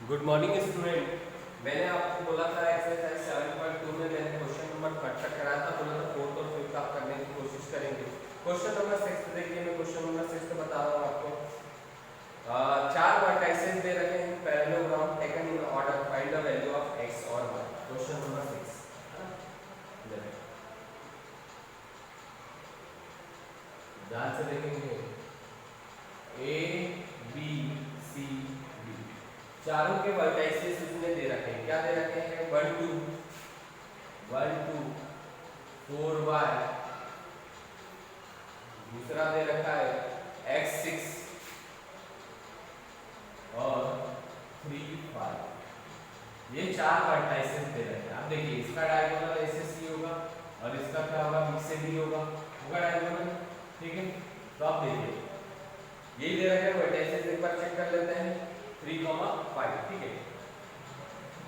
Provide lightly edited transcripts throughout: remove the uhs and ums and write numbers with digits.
Good morning student. मैंने आपको बोला था एक्सरसाइज 7.2 में मैंने क्वेश्चन नंबर 38 कराया था, बोला था फोर्थ और फिफ्थ आप करने की कोशिश करेंगे। क्वेश्चन नंबर 6 देखिए, मैं क्वेश्चन नंबर 6 बता रहा हूँ आपको। चार वर्टाइसेस दे रखे हैं, parallelogram taken in order, find the value of x और वाई। क्वेश्चन नंबर 6 ध्यान से देखेंगे। ए बी सी डी चारों के वर्टाइसेस इसमें दे रखे हैं। क्या दे रखे हैं? 1 2 4 वाई, दूसरा दे रखा है x6 और 3 5। ये चार वर्टाइसेस दे रखे हैं। आप देखिए, इसका डायगोनल ए से सी होगा और इसका क्या होगा? बी से डी होगा डायगोनल। ठीक है, तो आप देखिए यही दे रखे हैं वर्टाइसेस। एक बार चेक कर लेते हैं 3 5। ठीक है,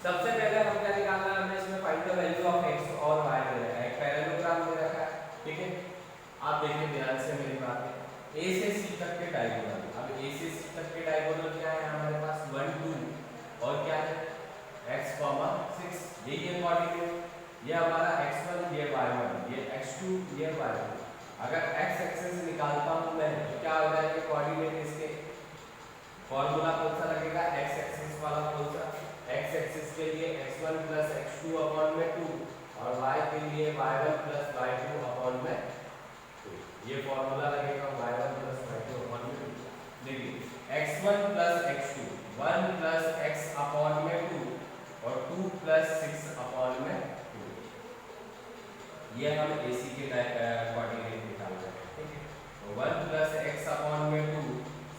सबसे पहले हम क्या निकालना है? हमें इसमें find the value of x और y दे रखा है, एक पैरेललोग्राम दे रखा है। ठीक है, आप देखिए ध्यान से मेरी बात है। a से c तक के डायगोनल, अब a से c तक के डायगोनल क्या है हमारे पास? 1 2 और क्या है? x 6। यही है कोऑर्डिनेट, ये हमारा x1, ये y1, ये x2, ये y2। अगर x एक्सिस निकालता हूं मैं तो क्या हो जाएगा कोऑर्डिनेट? इसके फॉर्मूला कौन सा लगेगा? x एक्सिस वाला कौन सा? x एक्सिस के लिए x1 प्लस x2 अपॉन में 2 और y के लिए y1 प्लस y2 अपॉन में 2। ये फॉर्मूला लगेगा y1 प्लस y2 अपॉन में 2। देखिए x1 plus x2 1 plus x upon में 2 और 2 प्लस 6 अपॉन में 2। ये हम AC के कोऑर्डिनेट निकाल रहे हैं। ठीक है, तो 1 प्लस x अपॉन में 2,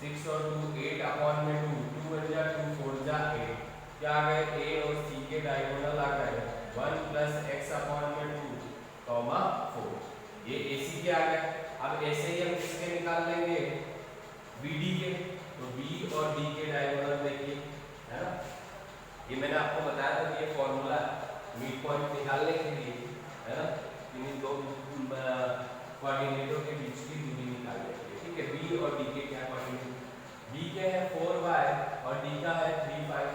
6 और 2 8 अपॉन में 2, 2 1 जा 2 4 जा 8। क्या आ गए? A और C के डायगोनल आ गए 1 प्लस x अपॉन में 2 कॉमा 4। ये AC के आ गए। अब ऐसे ही हम किसके निकाल लेंगे? BD के। तो B और D के डायगोनल देखिए, है ना? ये मैंने आपको बताया था कि ये फॉर्मूला मिड पॉइंट निकालने के लिए, है ना? इन दो कोऑर्डिनेटों के बीच की दूरी निकालने के लिए। ठीक है, B और D के क्या कोऑर्डिनेट? B के है 4y और D का है 3 5।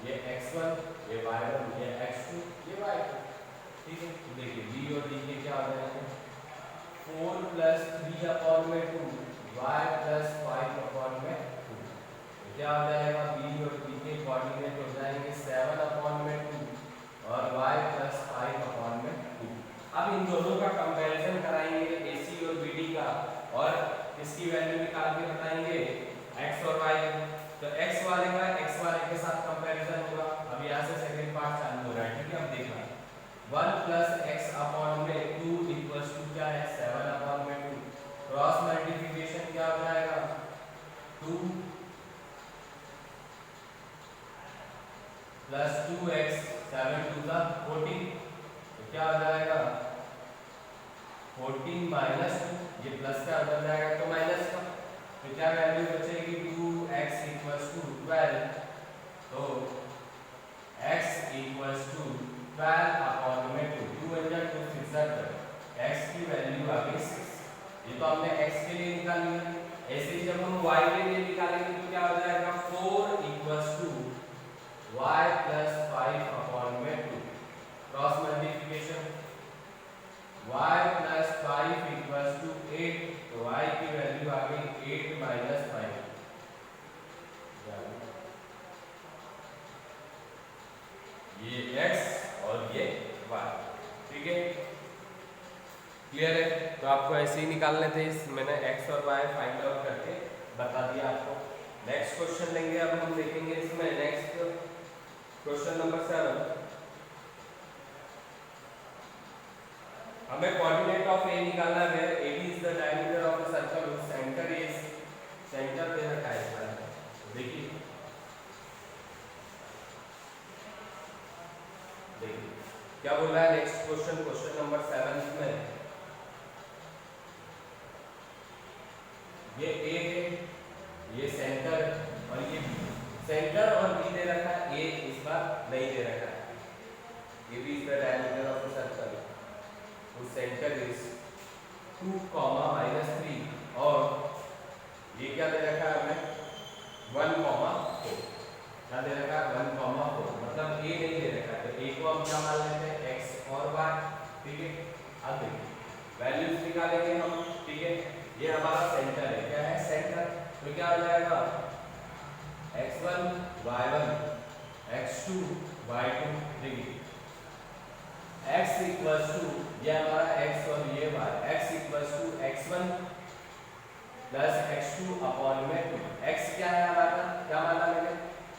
ये x1, ये y1, ये x2, ये y2। ठीक है, तो देखिए B और D के क्या हो जाएंगे? 4 प्लस 3 अपॉन में 2 y प्लस 5 अपॉन में 2। तो क्या हो जाएगा? B और D के कोऑर्डिनेट हो जाएंगे 7 अपॉन में 2 और y प्लस 5 अपॉन में 2। अब इन दोनों का कंपैरिजन कराएंगे AC और BD का, और इसकी वैल्यू निकाल के बताएंगे x और y। तो x वाले का x वाले के साथ कंपैरिजन होगा। अब यहाँ से सेकंड पार्ट चालू हो रहा है। ठीक है, अब देखना 1 प्लस x अपॉन में 2 इक्वल्स टू क्या है? 7 अपॉन में 2। क्रॉस मल्टीप्लिकेशन क्या हो जाएगा? 2 प्लस 2x 7 2 का 14। तो क्या हो जाएगा? 14 माइनस 2, ये प्लस का बन जाएगा तो माइनस का। तो क्या वैल्यू बचेगी? 2x equals to 12। तो x इक्वल्स टू 12 अपॉन में 2, 2 1 जा 2 6 जा 12, x की वैल्यू आ गई 6। ये तो हमने x के लिए निकाली है। ऐसे ही जब हम y के लिए निकालेंगे तो क्या हो जाएगा? 4 equals to y plus 5 upon में 2। Cross multiplication y plus 5 equals to 8। तो y की वैल्यू आ गई 8 माइनस 5। ये x और ये y। ठीक है, क्लियर है? तो आपको ऐसे ही निकालने थे। मैंने x और y फाइंड आउट करके बता दिया आपको। नेक्स्ट क्वेश्चन लेंगे। अब हम देखेंगे इसमें नेक्स्ट क्वेश्चन नंबर 7। हमें कोऑर्डिनेट ऑफ A निकालना है। AB is the diameter of a circle which centre is, centre दे रखा है इसका। देखिए देखिए क्या बोल रहा है नेक्स्ट क्वेश्चन, क्वेश्चन नंबर 7 में ये A है, ये सेंटर और ये B। सेंटर और B दे रखा है, A इस बार नहीं दे रखा है। AB is the diameter of a circle whose center is 2, -3 और ये क्या दे रखा है हमें? 1, 4। क्या दे अब देखिए वैल्यूज निकालेंगे हम, ठीक है। ये हमारा सेंटर है, क्या है सेंटर, तो क्या हो जाएगा x1 y1 x2 y2, देखिए x इक्वल्स टू, ये हमारा x और ये y, x equals to x1 plus x2 upon में 2। x क्या है हमारा, क्या माना मैंने,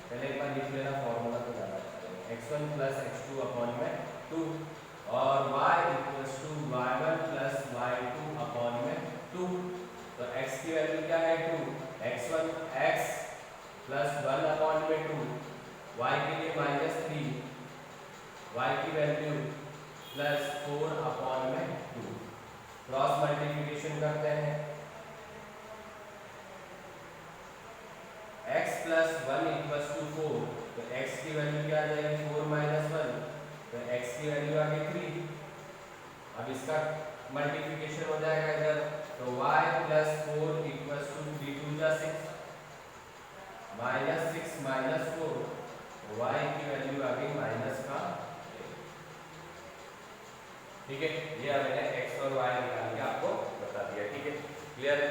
पहले एक बार लिख लेना फॉर्मूला तो ज्यादा अच्छा है, x1 प्लस x2 अपॉन में 2 और y equals to y1 plus y2 upon में 2। तो x की वैल्यू क्या है 2, x1 x प्लस 1 अपॉन में 2, y के लिए -3, y की वैल्यू प्लस 4 अपॉन में 2। क्रॉस मल्टीप्लिकेशन करते हैं, x प्लस 1 इक्वल्स टू 4, तो x की वैल्यू क्या आ जाएगी 4 माइनस 1, तो x की वैल्यू आ गई 3। अब इसका मल्टीप्लिकेशन हो जाएगा इधर, तो y प्लस 4 इक्वल्स टू 3 2 जा 6 माइनस 6 माइनस 4, तो y की वैल्यू आ गई माइनस का 8। ठीक है, ये मैंने x और y निकाल के आपको बता दिया, ठीक है, क्लियर है।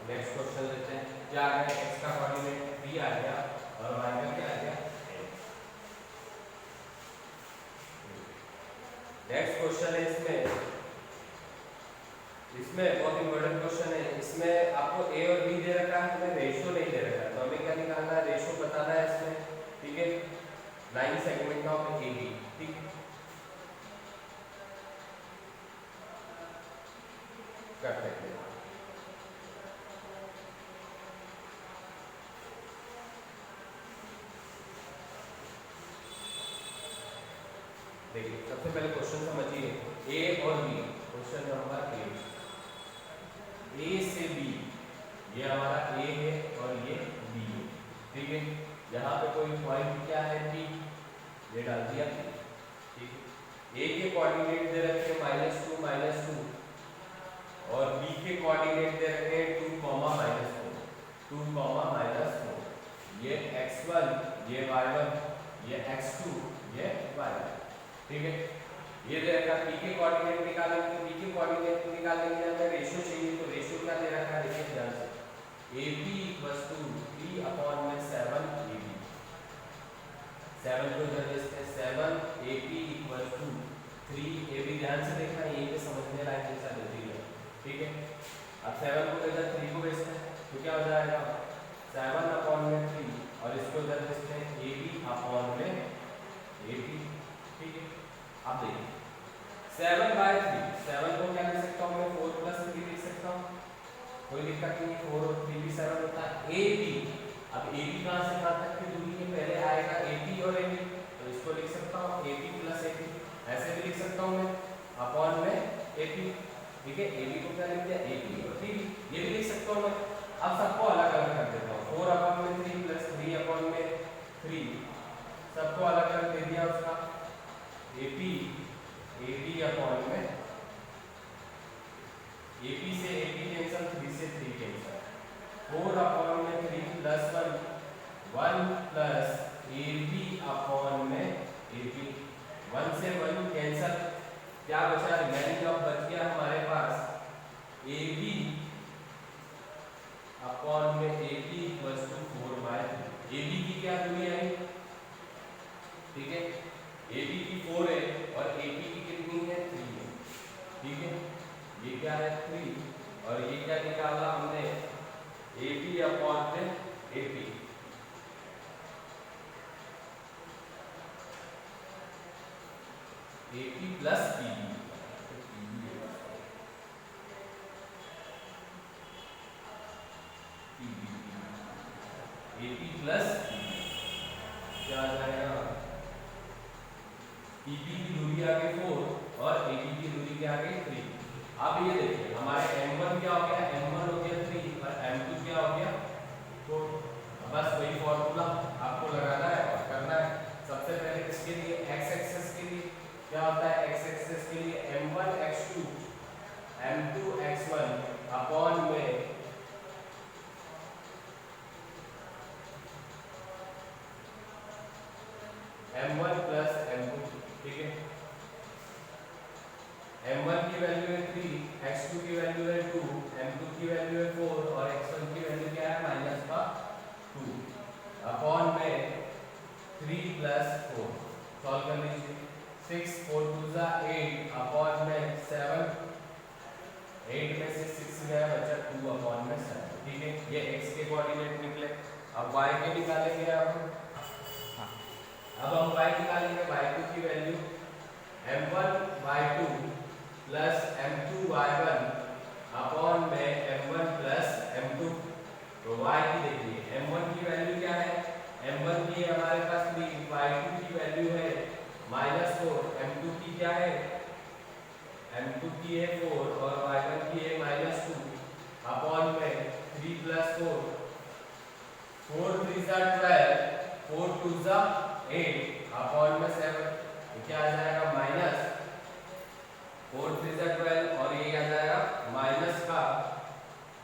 नेक्स्ट क्वेश्चन लेते हैं, क्या आ गया, x का कोऑर्डिनेट 3 आ गया और y का क्या आ गया 8। नेक्स्ट क्वेश्चन है इसमें बहुत इंपॉर्टेंट क्वेश्चन है, इसमें आपको a और b दे रखा है, हमें रेशियो नहीं दे रखा है, तो हमें क्या निकालना है, रेशियो बताना है इसमें, ठीक है। 9 सेगमेंट ऑफ AB, ठीक है, कर सकते हैं। देखिए सबसे पहले क्वेश्चन समझिए, a और b, क्वेश्चन नंबर a से b, ये हमारा a है और ये b है, ठीक है। यहाँ पे कोई पॉइंट क्या है p, ये डाल दिया, ठीक है। a के कोऑर्डिनेट दे रखे हैं -2 और b के कोऑर्डिनेट दे रखे हैं 2, -4 ये x1 ये y1 ये x2 ये y1, ठीक है। ये दे रखा p के कोऑर्डिनेट निकालेंगे, तो p के कोऑर्डिनेट निकालने के लिए हमें रेशियो चाहिए, तो रेशियो क्या दे रखा है देखिए ध्यान से, AB इक्वल्स टू 3 अपॉन में 7 AB, 7 को इधर लिखते हैं 7 AP इक्वल्स टू 3 AB, ध्यान से देखना यहीं पे समझने लायक जैसा जल्दी है, ठीक है। अब 7 को इधर 3 को भेजते हैं, तो क्या हो जाएगा 7 अपॉन में 3 और इसको इधर भेजते हैं AB अपॉन में AP, ठीक है। अब देखिए 7/3, 7 को क्या लिख सकता हूँ मैं 4 + 3 लिख सकता हूँ, कोई दिक्कत नहीं, 4 और 3 भी 7 होता है। AB, अब AB कहाँ से कहाँ तक की दूरी है, पहले आएगा AP और AB, तो इसको लिख सकता हूँ AP + AP, ऐसे भी लिख सकता हूँ मैं अपॉन में AP, ठीक है। AB को क्या लिख दिया AP और 3, ये भी लिख सकता हूँ मैं। अब सबको अलग अलग कर देता हूँ, 4 अपॉन में 3 + 3 अपॉन में 3, सबको अलग अलग दे दिया उसका, AP अपॉन में AP से AP कैंसिल, 3 से 3 कैंसिल, 4 अपॉन में 3 + 1 प्लस AB अपॉन में AP, 1 से 1 कैंसिल, क्या बचा, रिमेनिंग अब बच गया हमारे पास AB अपॉन में AP इक्वल्स टू 4/3। AB की क्या दूरी आई, ठीक है, AB की 4 है और AP की कितनी है 3 है, ठीक है। ये क्या है 3 और ये क्या निकाला हमने AP अपॉन में AP, AP plus PB, AP plus क्या आ जाएगा, PP की दूरी आ गई 4 और AP की दूरी क्या आ गई 3। अब ये देखिए हमारे M1 क्या हो गया, M1 हो गया 3 और M2 क्या हो गया 4। बस वही फॉर्मूला आपको लगाना है और करना है। सबसे पहले किसके लिए, x एक्सिस के लिए क्या होता है, x एक्सिस के लिए M1 x2 M2 x1 upon में M1 + M2, ठीक है। वैल्यू है 3, x2 की वैल्यू है 2, m2 की वैल्यू है 4 और x1 की वैल्यू क्या है माइनस का 2 अपॉन में 3 प्लस 4 सॉल्व कर लीजिए। 6 4 2 जा 8 अपॉन में 7, 8 में से 6 गया बचा 2 अपॉन में 7। ठीक है, ये x के कोऑर्डिनेट निकले। अब y के निकालेंगे अब हम y निकालेंगे। y2 की value m1 y2 plus m2 y1 upon में m1 प्लस m2। तो y की देखिए m1 की वैल्यू क्या है, m1 की हमारे पास 3, y2 की वैल्यू है -4, m2 की क्या है, m2 की है 4 और y1 की है -2 अपॉन में 3 प्लस 4, 4 3 जा 12, 4 2 जा 8 अपॉन में 7। तो क्या आ जाएगा माइनस 4 3 जा 12 और ये आ जाएगा माइनस का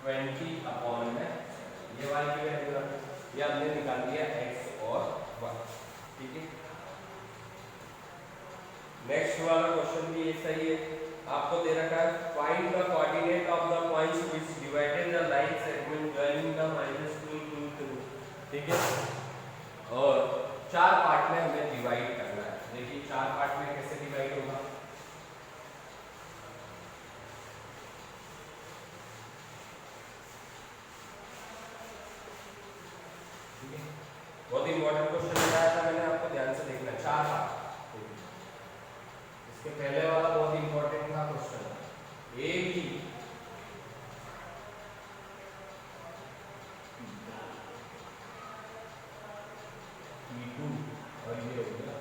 20 अपॉन में ये y की वैल्यू है। ये हमने निकाल लिया x और y। ठीक है, नेक्स्ट वाला क्वेश्चन भी ये सही है। आपको दे रखा है find the coordinate of the points which divided the line segment joining the -2 2। ठीक है, और 4 पार्ट में हमें डिवाइड करना है। देखिए 4 पार्ट में कैसे डिवाइड होगा। ठीक है, बहुत इंपॉर्टेंट क्वेश्चन बताया था मैंने आपको, ध्यान से देखना। 4 पार्ट, इसके पहले वाला बहुत इंपॉर्टेंट था क्वेश्चन, ए बी P2 और ये हो गया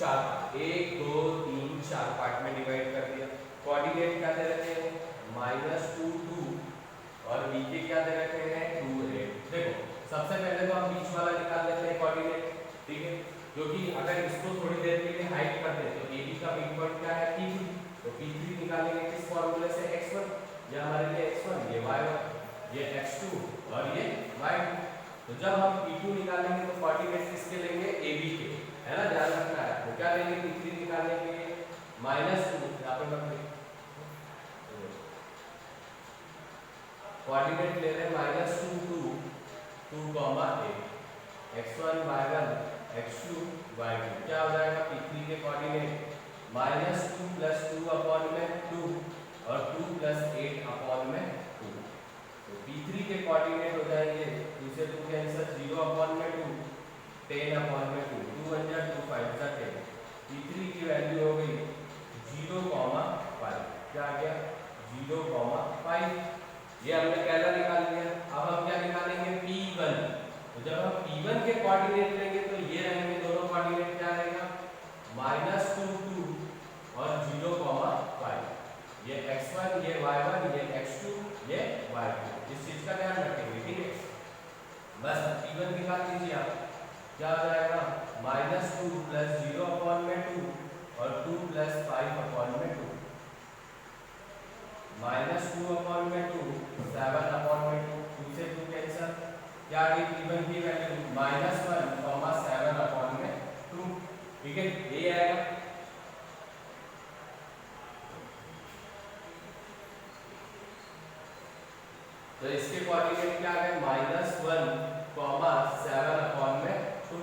4, 1 2 3 4 पार्ट में डिवाइड कर दिया। कोऑर्डिनेट क्या दे रखे हैं -2 2 और b के क्या दे रखे हैं 2 8। देखो सबसे पहले तो हम बीच वाला निकाल लेते हैं कोऑर्डिनेट। ठीक है, क्योंकि अगर इसको थोड़ी देर के लिए हाइड कर दें तो AB का मिड पॉइंट क्या है P3, तो P3 निकालेंगे किस फॉर्मूले से, x1, ये हमारे लिए x1, ये y1, ये x2 और ये y2। तो जब हम P2 निकालेंगे तो कोऑर्डिनेट किसके लेंगे, AB के, है ना, ध्यान रखना है। तो क्या लेंगे P3 निकालने के लिए -2, यहां पे मत लिख, कोऑर्डिनेट ले रहे हैं -2 2 2 8, x1 y1 x2 y2। क्या हो जाएगा P3 के कोऑर्डिनेट -2 + 2 अपॉन में 2 और 2 + 8 अपॉन में 2। तो P3 के कोऑर्डिनेट हो जाएंगे 2 से 2 कैंसिल, 0 अपॉन में 2, 10 अपॉन में 2, 2 1 जा 2 5 जा 10। P3 की वैल्यू हो गई 0,5। क्या आ गया 0,5। ये हमने पहला निकाल लिया। अब हम क्या निकालेंगे P1। तो जब हम P1 के कोऑर्डिनेट लेंगे तो ये रहेंगे, दोनों कोऑर्डिनेट क्या रहेगा -2 2 और 0,5। ये x1 ये y1 ये x2 ये y2, इस चीज का ध्यान रखेंगे। ठीक है, बस P1 निकाल लीजिए आप। क्या हो जाएगा -2 + 0 अपॉन में 2 और 2 + 5 अपॉन में 2, -2 अपॉन में 2 7 अपॉन में 2, 2 से 2 कैंसिल। क्या आ गई P1 की वैल्यू -1,7 अपॉन में 2। ठीक है, ये आएगा। तो इसके कोऑर्डिनेट क्या आ गए -1,7 अपॉन में 2।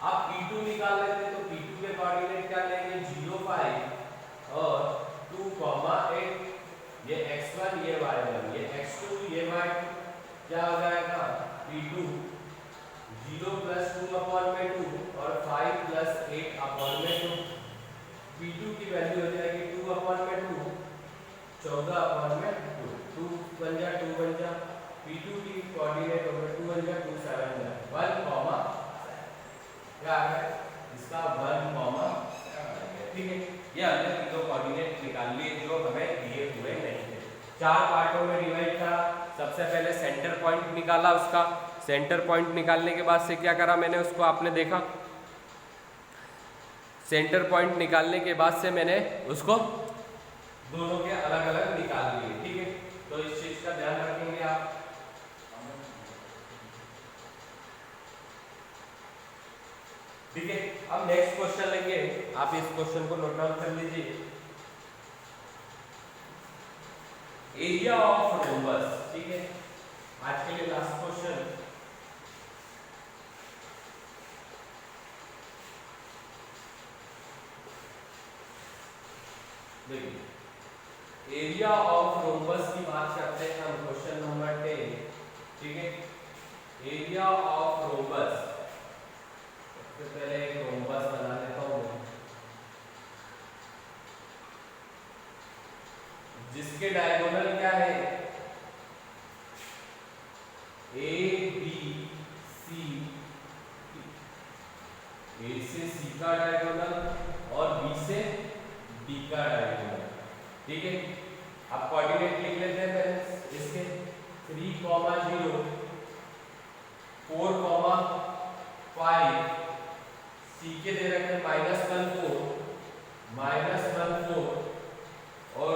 आप P2 निकाल लेते तो P2 के कोऑर्डिनेट क्या लेंगे 0,5 और 2,8। ये x1 ये y1 ये x2 ये y2। क्या हो जाएगा P2 0 + 2 अपॉन में 2 और 5 + 8 अपॉन में 2। P2 की वैल्यू हो जाएगी 2 अपॉन में 2, 14 अपॉन में 2, 2 1 जा 2 1 जा। P2 की कोऑर्डिनेट हो गए 2 1 जा 2 7 जा 1, क्या आ गया इसका 1, ठीक है। ये हमने तीनों कोऑर्डिनेट निकाल लिए जो हमें दिए हुए नहीं थे। 4 पार्टों में डिवाइड था। सबसे पहले सेंटर पॉइंट निकाला, उसका सेंटर पॉइंट निकालने के बाद से क्या करा मैंने, उसको आपने देखा, सेंटर पॉइंट निकालने के बाद से मैंने उसको दोनों के अलग अलग निकाल लिए। ठीक है, तो इस चीज का ध्यान रखेंगे आप। ठीक है, अब नेक्स्ट क्वेश्चन लेंगे। आप इस क्वेश्चन को नोट डाउन कर लीजिए। एरिया ऑफ रोम्बस, ठीक है। आज के लिए लास्ट क्वेश्चन, देखिए एरिया ऑफ रोम्बस की बात करते हैं हम, क्वेश्चन नंबर 10, ठीक है। एरिया ऑफ रोम्बस, सबसे पहले एक रोम्बस बना लेता हूं मैं, जिसके डायगोनल क्या है, ए बी सी, ए से सी का डायगोनल और बी से डी का डायगोनल, ठीक है। अब कोऑर्डिनेट लिख लेते हैं पहले इसके, 3, 0, 4, 5, सी के दे रखे हैं -1, 4, और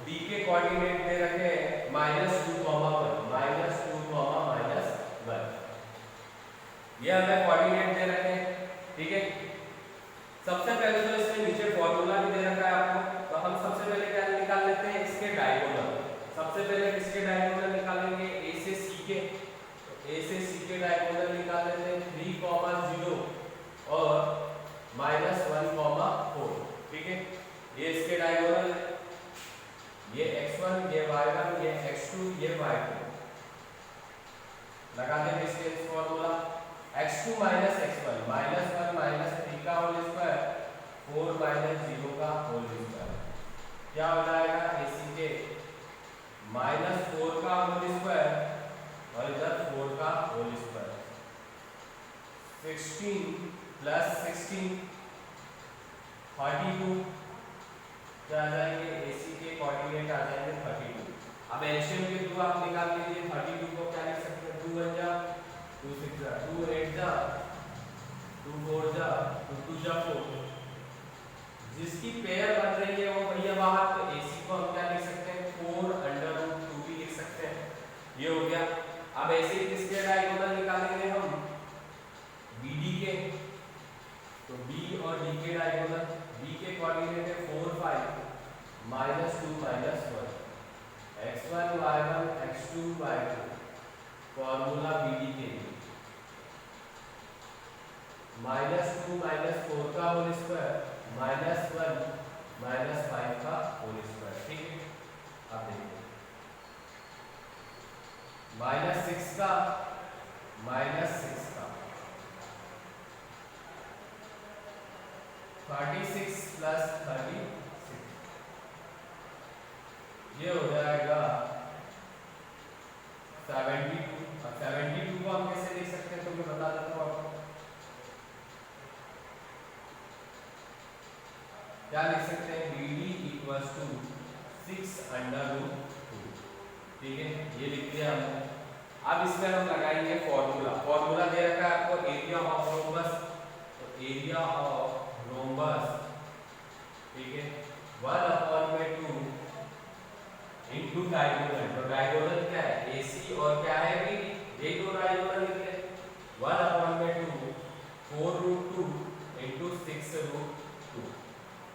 डी के कोऑर्डिनेट दे रखे हैं -2, -1, ये हमें कोऑर्डिनेट दे रखे हैं, ठीक है। सबसे पहले तो इसमें नीचे फॉर्मूला भी दे रखा है आपको, तो हम सबसे पहले क्या निकाल लेते हैं, इसके डायगोनल। सबसे पहले किसके डायगोनल निकालेंगे, ए से सी के, तो ए से सी के डायगोनल निकाल लेते हैं, 3, 0 और -1, 4, ठीक है। ये इसके डायगोनल, ये x1, ये y1, ये x2, ये y2, लगा देंगे इसके फॉर्मूला, x2 - x1, -1 - 3 का होल स्क्वायर, 4 - 0 का होल स्क्वायर, क्या हो जाएगा, AC के -4 का होल स्क्वायर और इधर 4 का होल स्क्वायर, 16 + 16 32, क्या आ जाएंगे, AC के कोऑर्डिनेट आ जाएंगे 32। अब एलसीएम के थ्रू आप निकाल लीजिए, 32 को क्या लिख सकते हैं, 2 1 जा 2 6 जा 2 8 जा 2 4 जा 2 2 जा 4, जिसकी पेयर बन रही है वो भैया बाहर, तो AC को हम क्या लिख सकते हैं, 4√2 भी लिख सकते हैं, ये हो गया। अब ऐसे ही किसके डायगोनल निकालेंगे हम, BD के, तो B और D के डायगोनल, B के कोऑर्डिनेट है 4 5, -2 -1, x1 y1 x2 y2, formula BD के -2 - 4 का होल स्क्वायर, -1 - 5 का होल स्क्वायर, ठीक है। अब देखिए -6 का -6 का 36 + 36, ये हो जाएगा 72। अब 72 को हम कैसे लिख सकते हैं, तो मैं बता देता हूँ आपको, क्या लिख सकते हैं, BD = 6√2, ठीक है, ये लिख दिया हमने। अब इसमें हम लगाएंगे फॉर्मूला, फॉर्मूला दे रखा है आपको, एरिया ऑफ रोम्बस, तो एरिया ऑफ रोम्बस, ठीक है, 1/2 इंटू डायगोनल, तो डायगोनल क्या है, AC और क्या है भी, ये दो डायगोनल निकले, 1/2 4√2 इंटू 6√2,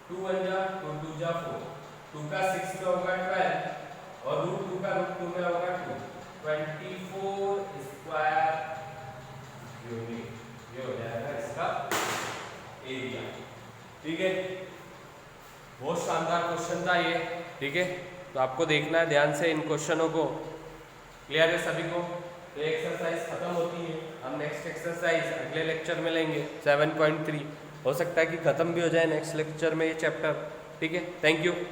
2 1 जा 2 2 जा 4, 2 का 6 में होगा 12 और √2 का √2 में होगा 2, 24 स्क्वायर यूनिट, ये हो जाएगा इसका एरिया, ठीक है। बहुत शानदार क्वेश्चन था ये, ठीक है। तो आपको देखना है ध्यान से इन क्वेश्चनों को, क्लियर है सभी को। तो एक्सरसाइज खत्म होती है, हम नेक्स्ट एक्सरसाइज अगले लेक्चर में लेंगे 7.3, हो सकता है कि खत्म भी हो जाए नेक्स्ट लेक्चर में ये चैप्टर, ठीक है। Thank you.